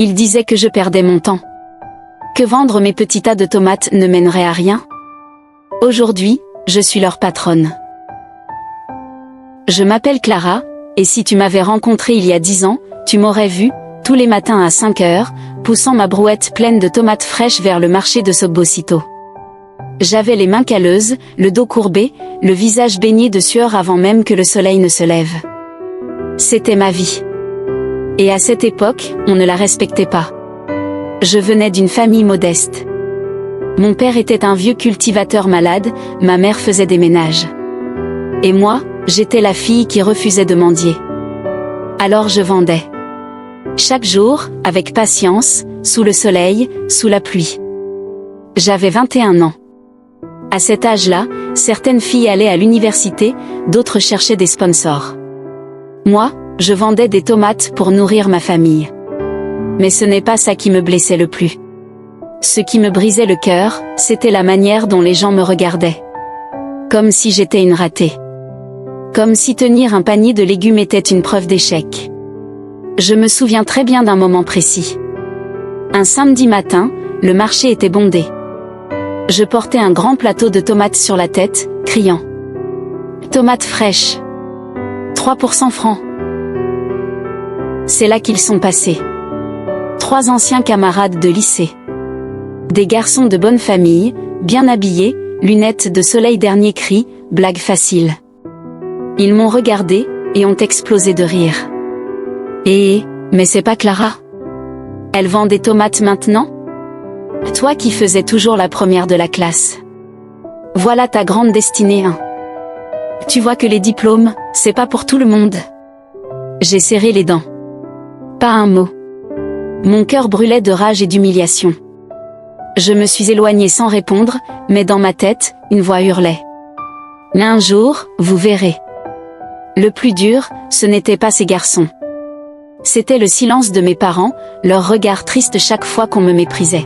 Ils disaient que je perdais mon temps. Que vendre mes petits tas de tomates ne mènerait à rien. Aujourd'hui, je suis leur patronne. Je m'appelle Clara, et si tu m'avais rencontrée il y a 10 ans, tu m'aurais vue, tous les matins à 5 heures, poussant ma brouette pleine de tomates fraîches vers le marché de Sogbocito. J'avais les mains calleuses, le dos courbé, le visage baigné de sueur avant même que le soleil ne se lève. C'était ma vie. Et à cette époque, on ne la respectait pas. Je venais d'une famille modeste. Mon père était un vieux cultivateur malade, ma mère faisait des ménages. Et moi, j'étais la fille qui refusait de mendier. Alors je vendais. Chaque jour, avec patience, sous le soleil, sous la pluie. J'avais 21 ans. À cet âge-là, certaines filles allaient à l'université, d'autres cherchaient des sponsors. Moi, je vendais des tomates pour nourrir ma famille. Mais ce n'est pas ça qui me blessait le plus. Ce qui me brisait le cœur, c'était la manière dont les gens me regardaient. Comme si j'étais une ratée. Comme si tenir un panier de légumes était une preuve d'échec. Je me souviens très bien d'un moment précis. Un samedi matin, le marché était bondé. Je portais un grand plateau de tomates sur la tête, criant « Tomates fraîches ! 3 pour 100 francs !» C'est là qu'ils sont passés. 3 anciens camarades de lycée. Des garçons de bonne famille, bien habillés, lunettes de soleil, dernier cri, blague facile. Ils m'ont regardé, et ont explosé de rire. Mais c'est pas Clara? Elle vend des tomates maintenant? Toi qui faisais toujours la première de la classe. Voilà ta grande destinée, hein. Tu vois que les diplômes, c'est pas pour tout le monde. J'ai serré les dents. Pas un mot. Mon cœur brûlait de rage et d'humiliation. Je me suis éloignée sans répondre, mais dans ma tête, une voix hurlait. Un jour, vous verrez. Le plus dur, ce n'était pas ces garçons. C'était le silence de mes parents, leur regard triste chaque fois qu'on me méprisait.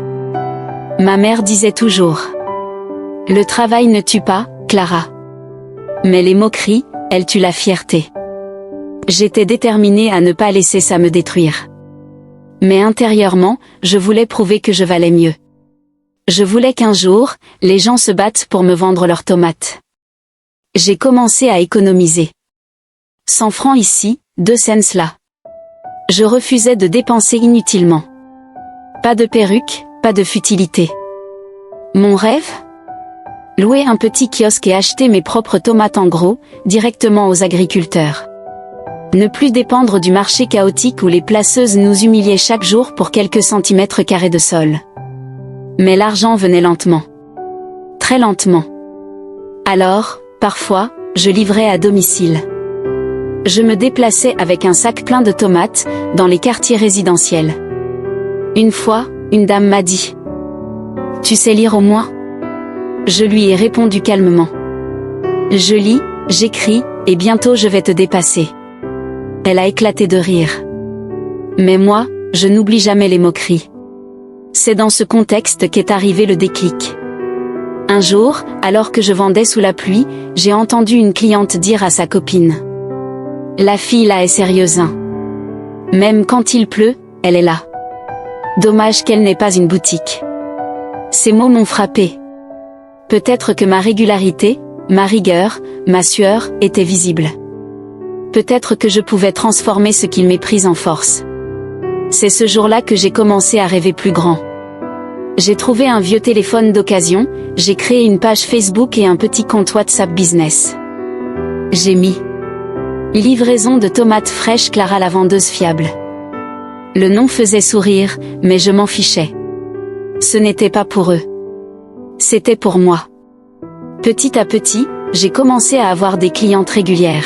Ma mère disait toujours « Le travail ne tue pas, Clara. » Mais les moqueries, elles tuent la fierté. J'étais déterminée à ne pas laisser ça me détruire. Mais intérieurement, je voulais prouver que je valais mieux. Je voulais qu'un jour, les gens se battent pour me vendre leurs tomates. J'ai commencé à économiser. 100 francs ici, 2 cents là. Je refusais de dépenser inutilement. Pas de perruque, pas de futilité. Mon rêve? Louer un petit kiosque et acheter mes propres tomates en gros, directement aux agriculteurs. Ne plus dépendre du marché chaotique où les placeuses nous humiliaient chaque jour pour quelques centimètres carrés de sol. Mais l'argent venait lentement. Très lentement. Alors, parfois, je livrais à domicile. Je me déplaçais avec un sac plein de tomates, dans les quartiers résidentiels. Une fois, une dame m'a dit « Tu sais lire au moins ?» Je lui ai répondu calmement. « Je lis, j'écris, et bientôt je vais te dépasser. » Elle a éclaté de rire. Mais moi, je n'oublie jamais les moqueries. C'est dans ce contexte qu'est arrivé le déclic. Un jour, alors que je vendais sous la pluie, j'ai entendu une cliente dire à sa copine « La fille là est sérieuse, hein. Même quand il pleut, elle est là. Dommage qu'elle n'ait pas une boutique. » Ces mots m'ont frappé. Peut-être que ma régularité, ma rigueur, ma sueur, étaient visibles. Peut-être que je pouvais transformer ce qu'ils méprisent en force. C'est ce jour-là que j'ai commencé à rêver plus grand. J'ai trouvé un vieux téléphone d'occasion, j'ai créé une page Facebook et un petit compte WhatsApp business. J'ai mis livraison de tomates fraîches Clara la vendeuse fiable. Le nom faisait sourire, mais je m'en fichais. Ce n'était pas pour eux. C'était pour moi. Petit à petit, j'ai commencé à avoir des clientes régulières.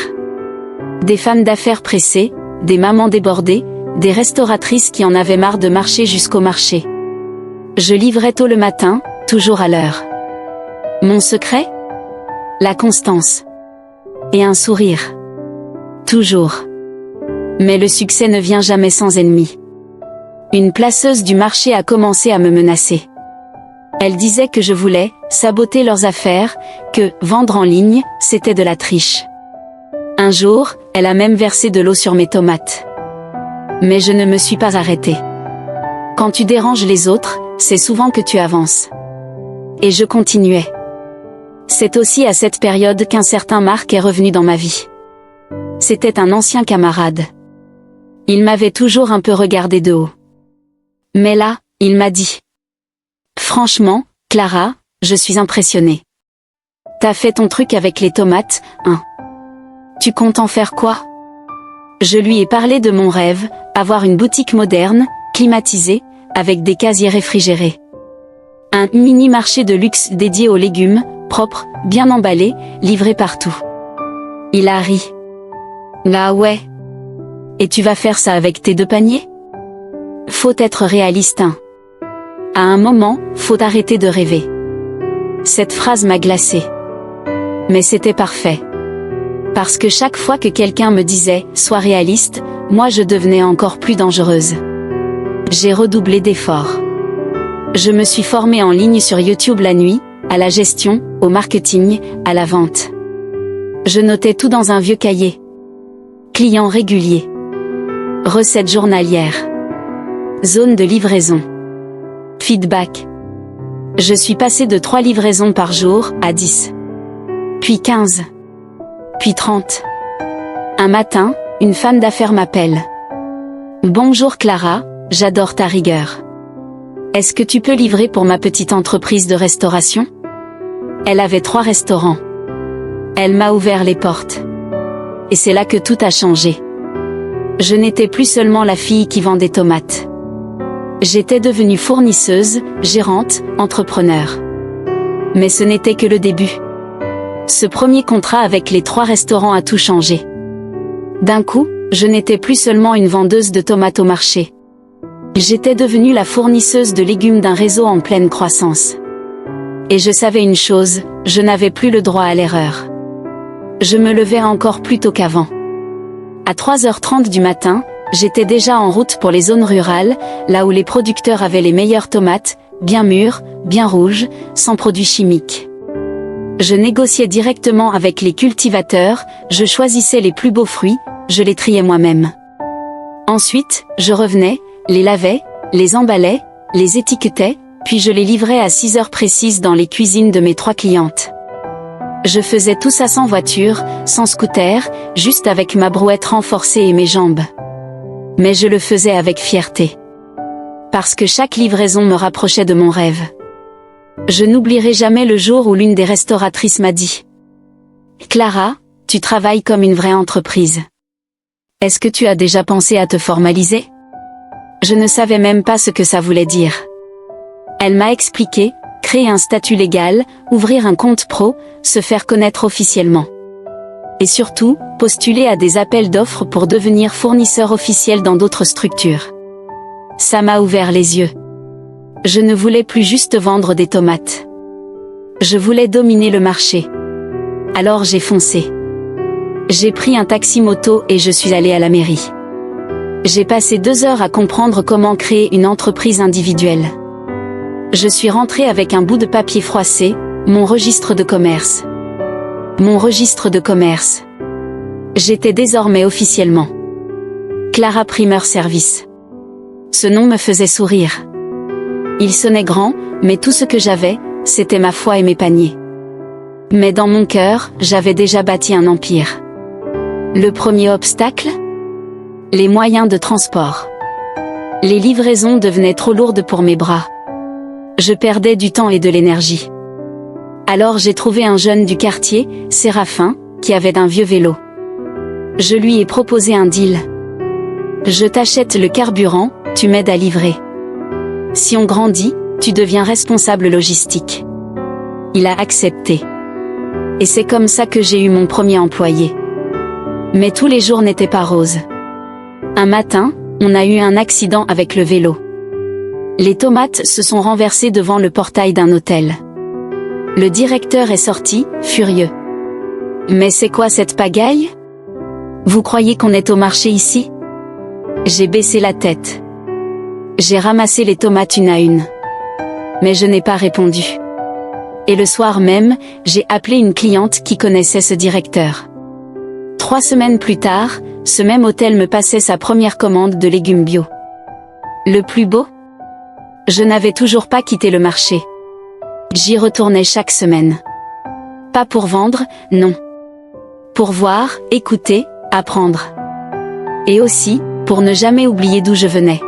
Des femmes d'affaires pressées, des mamans débordées, des restauratrices qui en avaient marre de marcher jusqu'au marché. Je livrais tôt le matin, toujours à l'heure. Mon secret? La constance. Et un sourire. Toujours. Mais le succès ne vient jamais sans ennemis. Une placeuse du marché a commencé à me menacer. Elle disait que je voulais saboter leurs affaires, que vendre en ligne, c'était de la triche. Un jour, elle a même versé de l'eau sur mes tomates. Mais je ne me suis pas arrêtée. Quand tu déranges les autres, c'est souvent que tu avances. Et je continuais. C'est aussi à cette période qu'un certain Marc est revenu dans ma vie. C'était un ancien camarade. Il m'avait toujours un peu regardé de haut. Mais là, il m'a dit. Franchement, Clara, je suis impressionnée. T'as fait ton truc avec les tomates, hein? Tu comptes en faire quoi? Je lui ai parlé de mon rêve, avoir une boutique moderne, climatisée, avec des casiers réfrigérés. Un mini-marché de luxe dédié aux légumes, propre, bien emballé, livré partout. Il a ri. Ah ouais. Et tu vas faire ça avec tes 2 paniers? Faut être réaliste, hein. À un moment, faut arrêter de rêver. Cette phrase m'a glacée. Mais c'était parfait. Parce que chaque fois que quelqu'un me disait « sois réaliste », moi je devenais encore plus dangereuse. J'ai redoublé d'efforts. Je me suis formée en ligne sur YouTube la nuit, à la gestion, au marketing, à la vente. Je notais tout dans un vieux cahier. Clients réguliers. Recettes journalières. Zone de livraison. Feedback. Je suis passée de 3 livraisons par jour à 10. Puis 15. Puis 30. Un matin, une femme d'affaires m'appelle. Bonjour Clara, j'adore ta rigueur. Est-ce que tu peux livrer pour ma petite entreprise de restauration? Elle avait 3 restaurants. Elle m'a ouvert les portes. Et c'est là que tout a changé. Je n'étais plus seulement la fille qui vend des tomates. J'étais devenue fournisseuse, gérante, entrepreneur. Mais ce n'était que le début. Ce premier contrat avec les 3 restaurants a tout changé. D'un coup, je n'étais plus seulement une vendeuse de tomates au marché. J'étais devenue la fournisseuse de légumes d'un réseau en pleine croissance. Et je savais une chose, je n'avais plus le droit à l'erreur. Je me levais encore plus tôt qu'avant. À 3h30 du matin, j'étais déjà en route pour les zones rurales, là où les producteurs avaient les meilleures tomates, bien mûres, bien rouges, sans produits chimiques. Je négociais directement avec les cultivateurs, je choisissais les plus beaux fruits, je les triais moi-même. Ensuite, je revenais, les lavais, les emballais, les étiquetais, puis je les livrais à 6 heures précises dans les cuisines de mes 3 clientes. Je faisais tout ça sans voiture, sans scooter, juste avec ma brouette renforcée et mes jambes. Mais je le faisais avec fierté. Parce que chaque livraison me rapprochait de mon rêve. Je n'oublierai jamais le jour où l'une des restauratrices m'a dit « Clara, tu travailles comme une vraie entreprise. Est-ce que tu as déjà pensé à te formaliser ?» Je ne savais même pas ce que ça voulait dire. Elle m'a expliqué, créer un statut légal, ouvrir un compte pro, se faire connaître officiellement. Et surtout, postuler à des appels d'offres pour devenir fournisseur officiel dans d'autres structures. Ça m'a ouvert les yeux. Je ne voulais plus juste vendre des tomates. Je voulais dominer le marché. Alors j'ai foncé. J'ai pris un taxi-moto et je suis allée à la mairie. J'ai passé 2 heures à comprendre comment créer une entreprise individuelle. Je suis rentrée avec un bout de papier froissé, mon registre de commerce. Mon registre de commerce. J'étais désormais officiellement Clara Primeur Service. Ce nom me faisait sourire. Il sonnait grand, mais tout ce que j'avais, c'était ma foi et mes paniers. Mais dans mon cœur, j'avais déjà bâti un empire. Le premier obstacle? Les moyens de transport. Les livraisons devenaient trop lourdes pour mes bras. Je perdais du temps et de l'énergie. Alors j'ai trouvé un jeune du quartier, Séraphin, qui avait un vieux vélo. Je lui ai proposé un deal. Je t'achète le carburant, tu m'aides à livrer. Si on grandit, tu deviens responsable logistique. Il a accepté. Et c'est comme ça que j'ai eu mon premier employé. Mais tous les jours n'étaient pas roses. Un matin, on a eu un accident avec le vélo. Les tomates se sont renversées devant le portail d'un hôtel. Le directeur est sorti, furieux. Mais c'est quoi cette pagaille? Vous croyez qu'on est au marché ici? J'ai baissé la tête. J'ai ramassé les tomates une à une. Mais je n'ai pas répondu. Et le soir même, j'ai appelé une cliente qui connaissait ce directeur. 3 semaines plus tard, ce même hôtel me passait sa première commande de légumes bio. Le plus beau? Je n'avais toujours pas quitté le marché. J'y retournais chaque semaine. Pas pour vendre, non. Pour voir, écouter, apprendre. Et aussi, pour ne jamais oublier d'où je venais.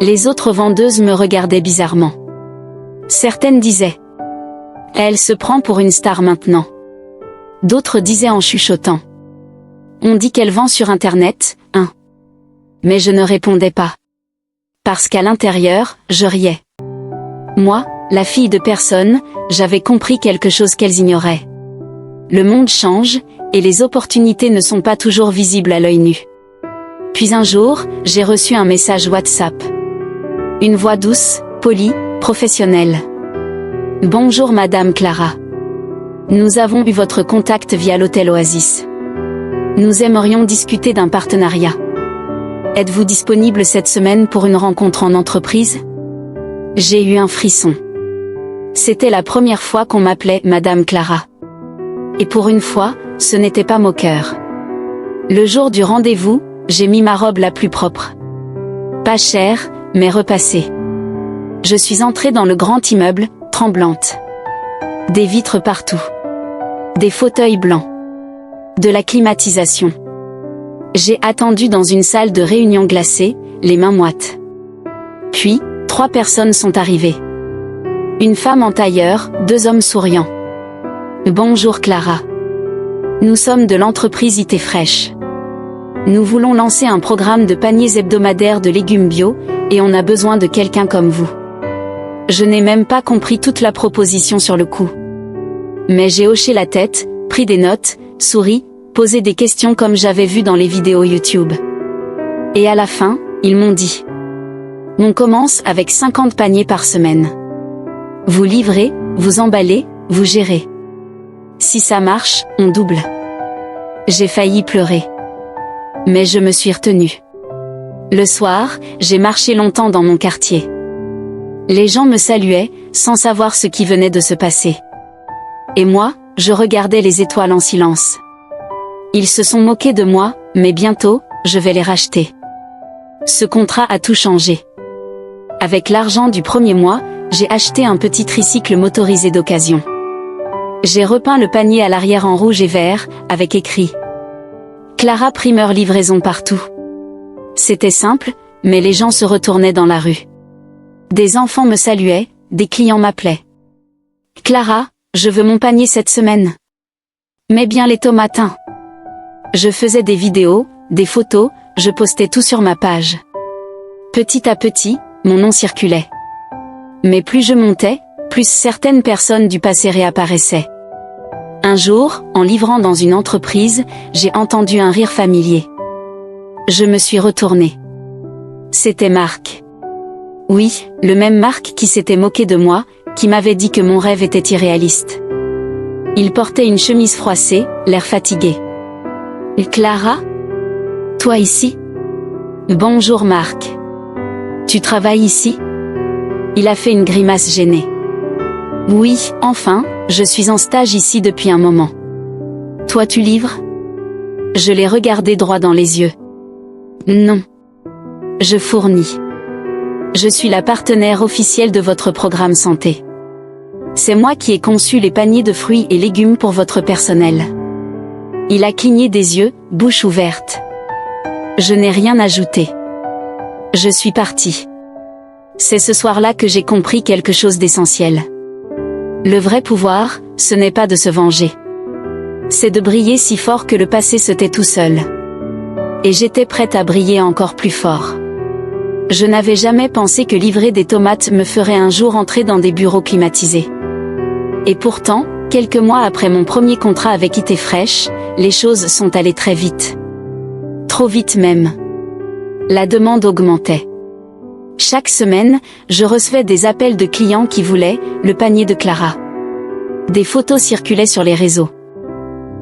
Les autres vendeuses me regardaient bizarrement. Certaines disaient « Elle se prend pour une star maintenant ». D'autres disaient en chuchotant « On dit qu'elle vend sur Internet, hein ». Mais je ne répondais pas. Parce qu'à l'intérieur, je riais. Moi, la fille de personne, j'avais compris quelque chose qu'elles ignoraient. Le monde change, et les opportunités ne sont pas toujours visibles à l'œil nu. Puis un jour, j'ai reçu un message WhatsApp. Une voix douce, polie, professionnelle. « Bonjour Madame Clara. Nous avons eu votre contact via l'hôtel Oasis. Nous aimerions discuter d'un partenariat. Êtes-vous disponible cette semaine pour une rencontre en entreprise ?» J'ai eu un frisson. C'était la première fois qu'on m'appelait Madame Clara. Et pour une fois, ce n'était pas moqueur. Le jour du rendez-vous, j'ai mis ma robe la plus propre. Pas chère, mais repassée. Je suis entrée dans le grand immeuble, tremblante. Des vitres partout. Des fauteuils blancs. De la climatisation. J'ai attendu dans une salle de réunion glacée, les mains moites. Puis, 3 personnes sont arrivées. Une femme en tailleur, 2 hommes souriants. « Bonjour Clara. Nous sommes de l'entreprise IT Fresh. Nous voulons lancer un programme de paniers hebdomadaires de légumes bio, et on a besoin de quelqu'un comme vous. » Je n'ai même pas compris toute la proposition sur le coup. Mais j'ai hoché la tête, pris des notes, souri, posé des questions comme j'avais vu dans les vidéos YouTube. Et à la fin, ils m'ont dit « On commence avec 50 paniers par semaine. Vous livrez, vous emballez, vous gérez. Si ça marche, on double. » J'ai failli pleurer. Mais je me suis retenue. Le soir, j'ai marché longtemps dans mon quartier. Les gens me saluaient, sans savoir ce qui venait de se passer. Et moi, je regardais les étoiles en silence. Ils se sont moqués de moi, mais bientôt, je vais les racheter. Ce contrat a tout changé. Avec l'argent du premier mois, j'ai acheté un petit tricycle motorisé d'occasion. J'ai repeint le panier à l'arrière en rouge et vert, avec écrit « Clara Primeur livraison partout ». C'était simple, mais les gens se retournaient dans la rue. Des enfants me saluaient, des clients m'appelaient. « Clara, je veux mon panier cette semaine. Mets bien les tomates. » Je faisais des vidéos, des photos, je postais tout sur ma page. Petit à petit, mon nom circulait. Mais plus je montais, plus certaines personnes du passé réapparaissaient. Un jour, en livrant dans une entreprise, j'ai entendu un rire familier. Je me suis retournée. C'était Marc. Oui, le même Marc qui s'était moqué de moi, qui m'avait dit que mon rêve était irréaliste. Il portait une chemise froissée, l'air fatigué. « Clara ? Toi ici ? Bonjour Marc. Tu travailles ici ? » Il a fait une grimace gênée. « Oui, enfin, je suis en stage ici depuis un moment. Toi tu livres ? » Je l'ai regardé droit dans les yeux. « Non. Je fournis. Je suis la partenaire officielle de votre programme santé. C'est moi qui ai conçu les paniers de fruits et légumes pour votre personnel. » Il a cligné des yeux, bouche ouverte. Je n'ai rien ajouté. Je suis partie. C'est ce soir-là que j'ai compris quelque chose d'essentiel. Le vrai pouvoir, ce n'est pas de se venger. C'est de briller si fort que le passé se tait tout seul. Et j'étais prête à briller encore plus fort. Je n'avais jamais pensé que livrer des tomates me ferait un jour entrer dans des bureaux climatisés. Et pourtant, quelques mois après mon premier contrat avec IT Fresh, les choses sont allées très vite. Trop vite même. La demande augmentait. Chaque semaine, je recevais des appels de clients qui voulaient le panier de Clara. Des photos circulaient sur les réseaux.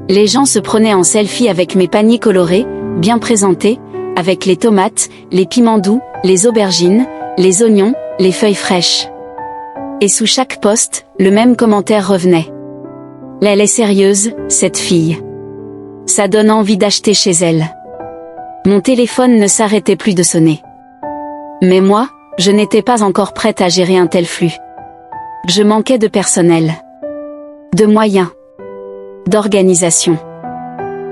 Les gens se prenaient en selfie avec mes paniers colorés, bien présentés, avec les tomates, les piments doux, les aubergines, les oignons, les feuilles fraîches. Et sous chaque post, le même commentaire revenait. « Elle est sérieuse, cette fille. Ça donne envie d'acheter chez elle. » Mon téléphone ne s'arrêtait plus de sonner. Mais moi, je n'étais pas encore prête à gérer un tel flux. Je manquais de personnel, de moyens, d'organisation.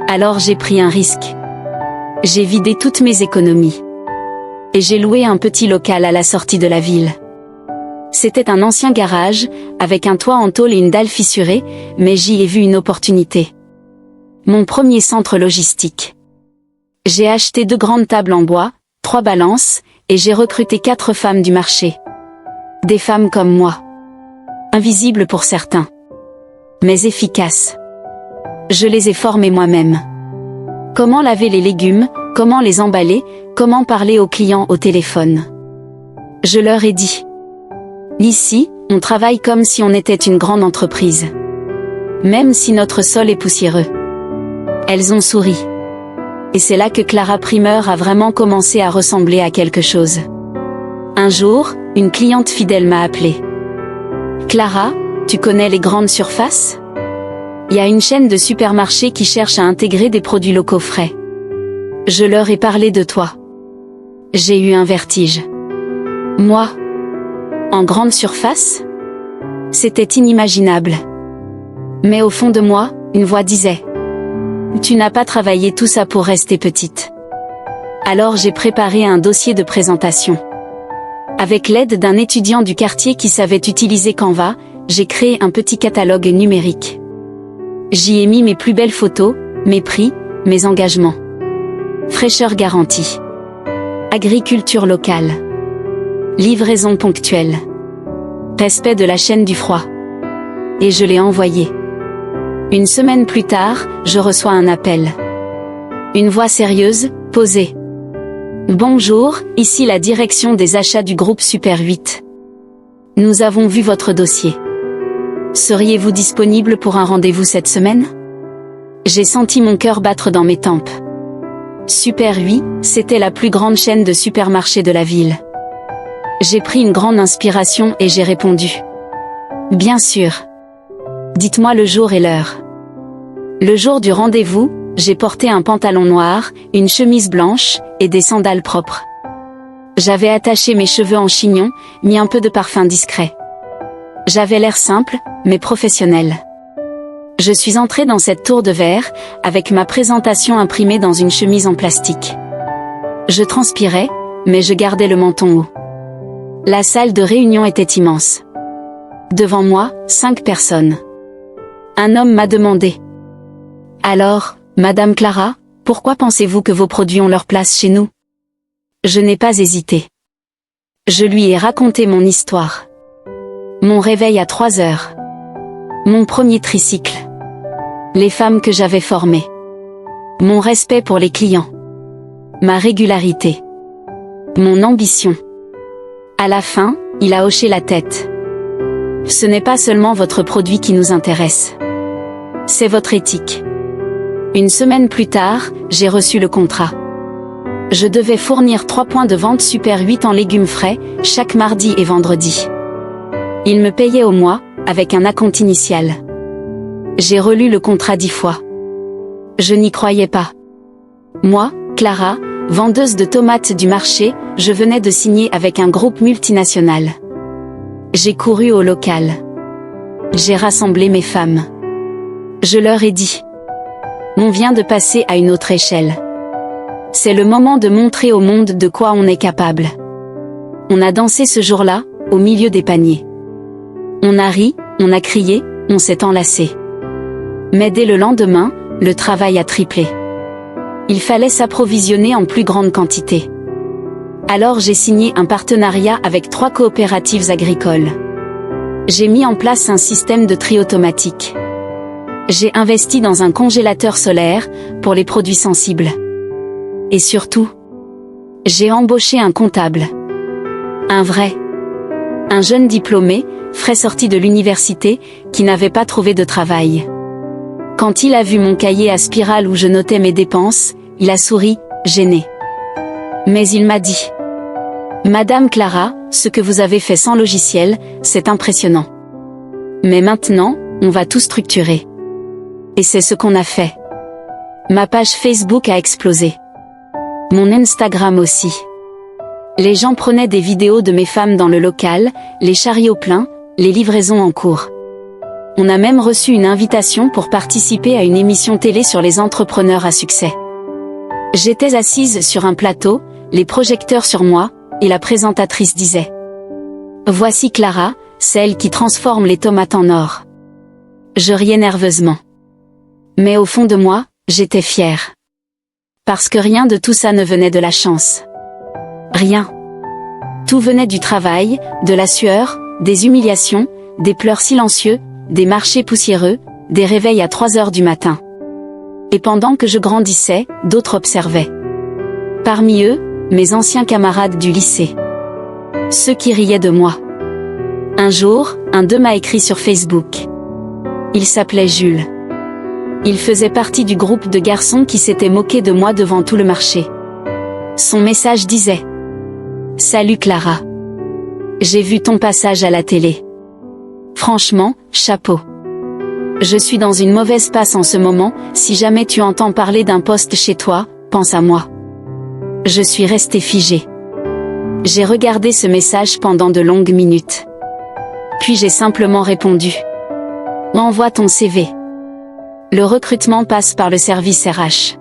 Alors j'ai pris un risque. J'ai vidé toutes mes économies. Et j'ai loué un petit local à la sortie de la ville. C'était un ancien garage, avec un toit en tôle et une dalle fissurée, mais j'y ai vu une opportunité. Mon premier centre logistique. J'ai acheté 2 grandes tables en bois, 3 balances, et j'ai recruté 4 femmes du marché. Des femmes comme moi. Invisibles pour certains. Mais efficaces. Je les ai formées moi-même. Comment laver les légumes, comment les emballer, comment parler aux clients au téléphone. Je leur ai dit. Ici, on travaille comme si on était une grande entreprise. Même si notre sol est poussiéreux. Elles ont souri. Et c'est là que Clara Primeur a vraiment commencé à ressembler à quelque chose. Un jour, une cliente fidèle m'a appelée. Clara, tu connais les grandes surfaces ? Il y a une chaîne de supermarchés qui cherche à intégrer des produits locaux frais. Je leur ai parlé de toi. J'ai eu un vertige. Moi ? En grande surface ? C'était inimaginable. Mais au fond de moi, une voix disait « Tu n'as pas travaillé tout ça pour rester petite. » Alors j'ai préparé un dossier de présentation. Avec l'aide d'un étudiant du quartier qui savait utiliser Canva, j'ai créé un petit catalogue numérique. J'y ai mis mes plus belles photos, mes prix, mes engagements. Fraîcheur garantie. Agriculture locale. Livraison ponctuelle. Respect de la chaîne du froid. Et je l'ai envoyé. Une semaine plus tard, je reçois un appel. Une voix sérieuse, posée. Bonjour, ici la direction des achats du groupe Super 8. Nous avons vu votre dossier. Seriez-vous disponible pour un rendez-vous cette semaine ? J'ai senti mon cœur battre dans mes tempes. Super 8, c'était la plus grande chaîne de supermarchés de la ville. J'ai pris une grande inspiration et j'ai répondu. Bien sûr. Dites-moi le jour et l'heure. Le jour du rendez-vous, j'ai porté un pantalon noir, une chemise blanche, et des sandales propres. J'avais attaché mes cheveux en chignon, mis un peu de parfum discret. J'avais l'air simple, mais professionnel. Je suis entrée dans cette tour de verre, avec ma présentation imprimée dans une chemise en plastique. Je transpirais, mais je gardais le menton haut. La salle de réunion était immense. Devant moi, 5 personnes. Un homme m'a demandé. Alors, Madame Clara, pourquoi pensez-vous que vos produits ont leur place chez nous ? Je n'ai pas hésité. Je lui ai raconté mon histoire. Mon réveil à 3 heures. Mon premier tricycle. Les femmes que j'avais formées. Mon respect pour les clients. Ma régularité. Mon ambition. À la fin, il a hoché la tête. Ce n'est pas seulement votre produit qui nous intéresse. C'est votre éthique. Une semaine plus tard, j'ai reçu le contrat. Je devais fournir 3 points de vente Super 8 en légumes frais, chaque mardi et vendredi. Il me payait au mois, avec un acompte initial. J'ai relu le contrat 10 fois. Je n'y croyais pas. Moi, Clara, vendeuse de tomates du marché, je venais de signer avec un groupe multinational. J'ai couru au local. J'ai rassemblé mes femmes. Je leur ai dit. On vient de passer à une autre échelle. C'est le moment de montrer au monde de quoi on est capable. On a dansé ce jour-là, au milieu des paniers. On a ri, on a crié, on s'est enlacé. Mais dès le lendemain, le travail a triplé. Il fallait s'approvisionner en plus grande quantité. Alors j'ai signé un partenariat avec 3 coopératives agricoles. J'ai mis en place un système de tri automatique. J'ai investi dans un congélateur solaire, pour les produits sensibles. Et surtout, j'ai embauché un comptable. Un vrai. Un jeune diplômé, frais sorti de l'université, qui n'avait pas trouvé de travail. Quand il a vu mon cahier à spirale où je notais mes dépenses, il a souri, gêné. Mais il m'a dit. Madame Clara, ce que vous avez fait sans logiciel, c'est impressionnant. Mais maintenant, on va tout structurer. Et c'est ce qu'on a fait. Ma page Facebook a explosé. Mon Instagram aussi. Les gens prenaient des vidéos de mes femmes dans le local, les chariots pleins, les livraisons en cours. On a même reçu une invitation pour participer à une émission télé sur les entrepreneurs à succès. J'étais assise sur un plateau, les projecteurs sur moi, et la présentatrice disait « Voici Clara, celle qui transforme les tomates en or. » Je riais nerveusement. Mais au fond de moi, j'étais fière. Parce que rien de tout ça ne venait de la chance. Rien. Tout venait du travail, de la sueur, des humiliations, des pleurs silencieux, des marchés poussiéreux, des réveils à 3 heures du matin. Et pendant que je grandissais, d'autres observaient. Parmi eux, mes anciens camarades du lycée. Ceux qui riaient de moi. Un jour, un d'eux m'a écrit sur Facebook. Il s'appelait Jules. Il faisait partie du groupe de garçons qui s'étaient moqués de moi devant tout le marché. Son message disait « Salut Clara. J'ai vu ton passage à la télé. Franchement, chapeau. Je suis dans une mauvaise passe en ce moment, si jamais tu entends parler d'un poste chez toi, pense à moi. » Je suis restée figée. J'ai regardé ce message pendant de longues minutes. Puis j'ai simplement répondu « Envoie ton CV. » Le recrutement passe par le service RH.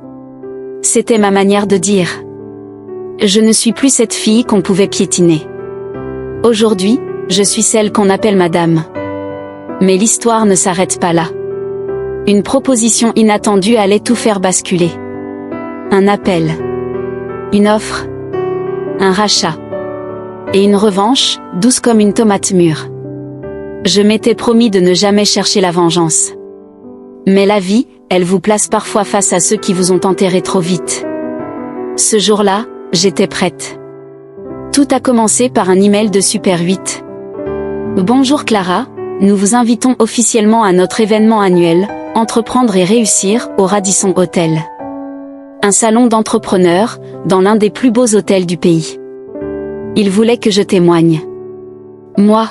C'était ma manière de dire « Je ne suis plus cette fille qu'on pouvait piétiner. Aujourd'hui, je suis celle qu'on appelle madame. » Mais l'histoire ne s'arrête pas là. Une proposition inattendue allait tout faire basculer. Un appel. Une offre. Un rachat. Et une revanche, douce comme une tomate mûre. Je m'étais promis de ne jamais chercher la vengeance. Mais la vie, elle vous place parfois face à ceux qui vous ont enterré trop vite. Ce jour-là, j'étais prête. Tout a commencé par un email de Super 8. Bonjour Clara, nous vous invitons officiellement à notre événement annuel, Entreprendre et réussir, au Radisson Hotel. Un salon d'entrepreneurs, dans l'un des plus beaux hôtels du pays. Il voulait que je témoigne. Moi,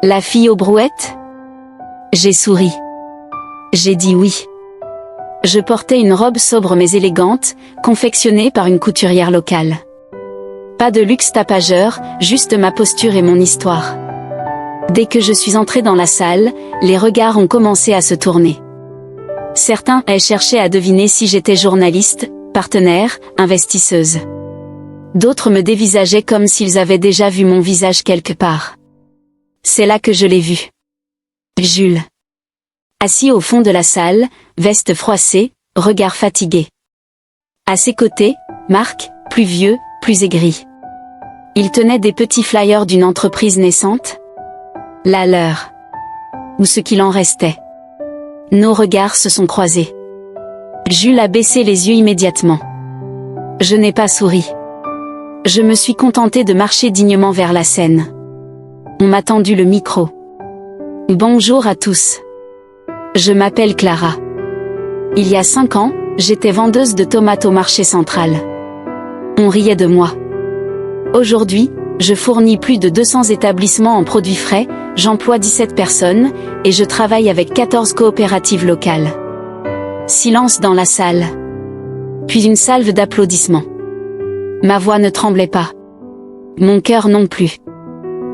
la fille aux brouettes? J'ai souri. J'ai dit oui. Je portais une robe sobre mais élégante, confectionnée par une couturière locale. Pas de luxe tapageur, juste ma posture et mon histoire. Dès que je suis entrée dans la salle, les regards ont commencé à se tourner. Certains cherchaient à deviner si j'étais journaliste, partenaire, investisseuse. D'autres me dévisageaient comme s'ils avaient déjà vu mon visage quelque part. C'est là que je l'ai vu. Jules. Assis au fond de la salle, veste froissée, regard fatigué. À ses côtés, Marc, plus vieux, plus aigri. Il tenait des petits flyers d'une entreprise naissante. La leur. Ou ce qu'il en restait. Nos regards se sont croisés. Jules a baissé les yeux immédiatement. Je n'ai pas souri. Je me suis contentée de marcher dignement vers la scène. On m'a tendu le micro. Bonjour à tous. Je m'appelle Clara. Il y a 5 ans, j'étais vendeuse de tomates au marché central. On riait de moi. Aujourd'hui, je fournis plus de 200 établissements en produits frais, j'emploie 17 personnes, et je travaille avec 14 coopératives locales. Silence dans la salle. Puis une salve d'applaudissements. Ma voix ne tremblait pas. Mon cœur non plus.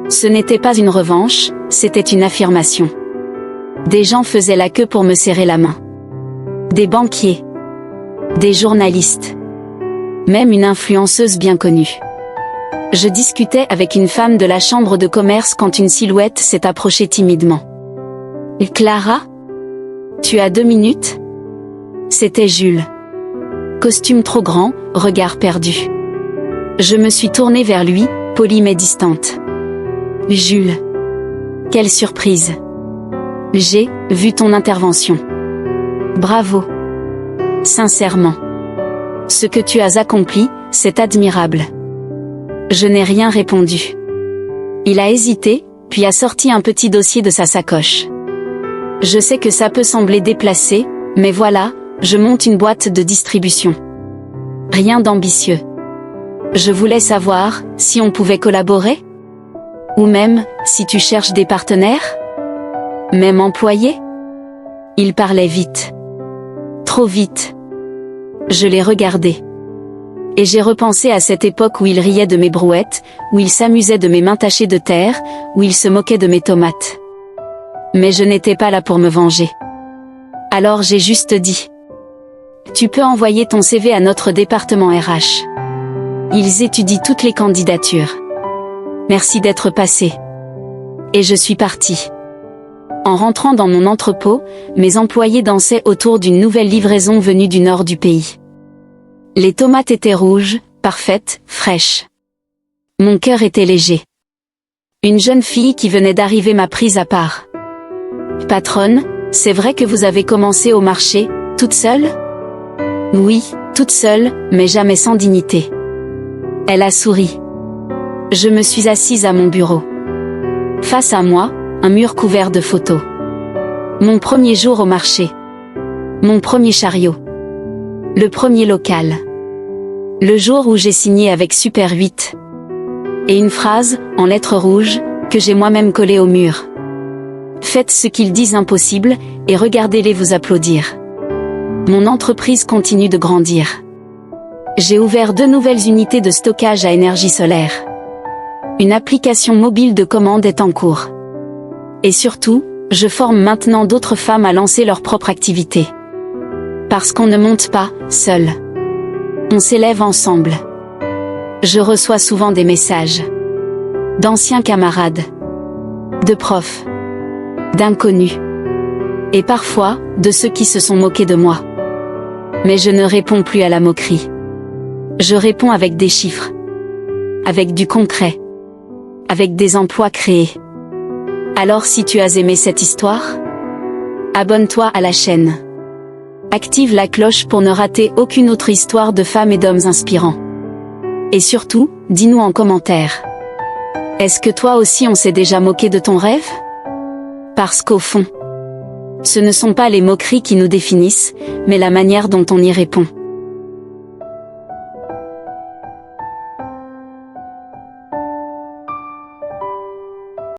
Ce n'était pas une revanche, c'était une affirmation. Des gens faisaient la queue pour me serrer la main. Des banquiers. Des journalistes. Même une influenceuse bien connue. Je discutais avec une femme de la chambre de commerce quand une silhouette s'est approchée timidement. « Clara ? Tu as 2 minutes ?» C'était Jules. Costume trop grand, regard perdu. Je me suis tournée vers lui, polie mais distante. « Jules. Quelle surprise. J'ai vu ton intervention. Bravo. Sincèrement. Ce que tu as accompli, c'est admirable. » Je n'ai rien répondu. Il a hésité, puis a sorti un petit dossier de sa sacoche. Je sais que ça peut sembler déplacé, mais voilà, je monte une boîte de distribution. Rien d'ambitieux. Je voulais savoir si on pouvait collaborer? Ou même, si tu cherches des partenaires? Même employés? Il parlait vite. Trop vite. Je l'ai regardé. Et j'ai repensé à cette époque où il riait de mes brouettes, où il s'amusait de mes mains tachées de terre, où il se moquait de mes tomates. Mais je n'étais pas là pour me venger. Alors j'ai juste dit: tu peux envoyer ton CV à notre département RH. Ils étudient toutes les candidatures. Merci d'être passé. Et je suis partie. En rentrant dans mon entrepôt, mes employés dansaient autour d'une nouvelle livraison venue du nord du pays. Les tomates étaient rouges, parfaites, fraîches. Mon cœur était léger. Une jeune fille qui venait d'arriver m'a prise à part. Patronne, c'est vrai que vous avez commencé au marché, toute seule? Oui, toute seule, mais jamais sans dignité. Elle a souri. Je me suis assise à mon bureau. Face à moi, un mur couvert de photos. Mon premier jour au marché. Mon premier chariot. Le premier local. Le jour où j'ai signé avec Super 8. Et une phrase, en lettres rouges, que j'ai moi-même collée au mur. Faites ce qu'ils disent impossible, et regardez-les vous applaudir. Mon entreprise continue de grandir. J'ai ouvert 2 nouvelles unités de stockage à énergie solaire. Une application mobile de commande est en cours. Et surtout, je forme maintenant d'autres femmes à lancer leur propre activité. Parce qu'on ne monte pas, seul. On s'élève ensemble. Je reçois souvent des messages. D'anciens camarades. De profs. D'inconnus. Et parfois, de ceux qui se sont moqués de moi. Mais je ne réponds plus à la moquerie. Je réponds avec des chiffres. Avec du concret. Avec des emplois créés. Alors si tu as aimé cette histoire, abonne-toi à la chaîne. Active la cloche pour ne rater aucune autre histoire de femmes et d'hommes inspirants. Et surtout, dis-nous en commentaire. Est-ce que toi aussi on s'est déjà moqué de ton rêve? Parce qu'au fond, ce ne sont pas les moqueries qui nous définissent, mais la manière dont on y répond.